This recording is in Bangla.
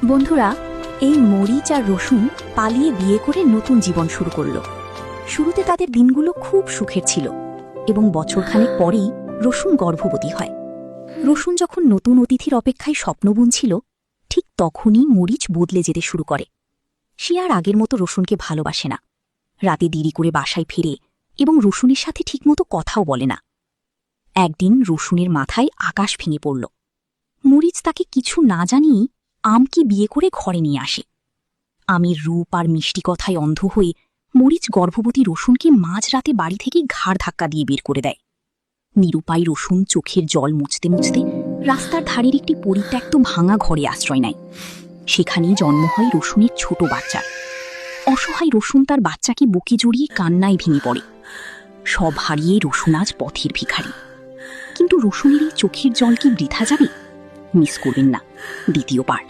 বন্ধুরা, এই মরিচ আর রসুন পালিয়ে বিয়ে করে নতুন জীবন শুরু করল। শুরুতে তাদের দিনগুলো খুব সুখের ছিল এবং বছরখানেক পরেই রসুন গর্ভবতী হয়। রসুন যখন নতুন অতিথির অপেক্ষায় স্বপ্ন বুনছিল, ঠিক তখনই মরিচ বদলে যেতে শুরু করে। সে আর আগের মতো রসুনকে ভালোবাসে না, রাতে দেরি করে বাসায় ফিরে এবং রসুনের সাথে ঠিকমতো কথাও বলে না। একদিন রসুনের মাথায় আকাশ ভেঙে পড়ল। মরিচ তাকে কিছু না জানিয়েই আমকে বিয়ে করে ঘরে নিয়ে আসে। আমের রূপ আর মিষ্টি কথায় অন্ধ হয়ে মরিচ গর্ভবতী রসুনকে মাঝরাতে বাড়ি থেকে ঘাড় ধাক্কা দিয়ে বের করে দেয়। নিরুপায় রসুন চোখের জল মুছতে মুছতে রাস্তার ধারের একটি পরিত্যক্ত ভাঙা ঘরে আশ্রয় নেয়। সেখানেই জন্ম হয় রসুনের ছোট বাচ্চার। অসহায় রসুন তার বাচ্চাকে বুকে জড়িয়ে কান্নায় ভেঙে পড়ে। সব হারিয়ে রসুন আজ পথের ভিখারি। কিন্তু রসুনের এই চোখের জল কি বৃথা যাবে? মিস করবেন না দ্বিতীয় পার্ট।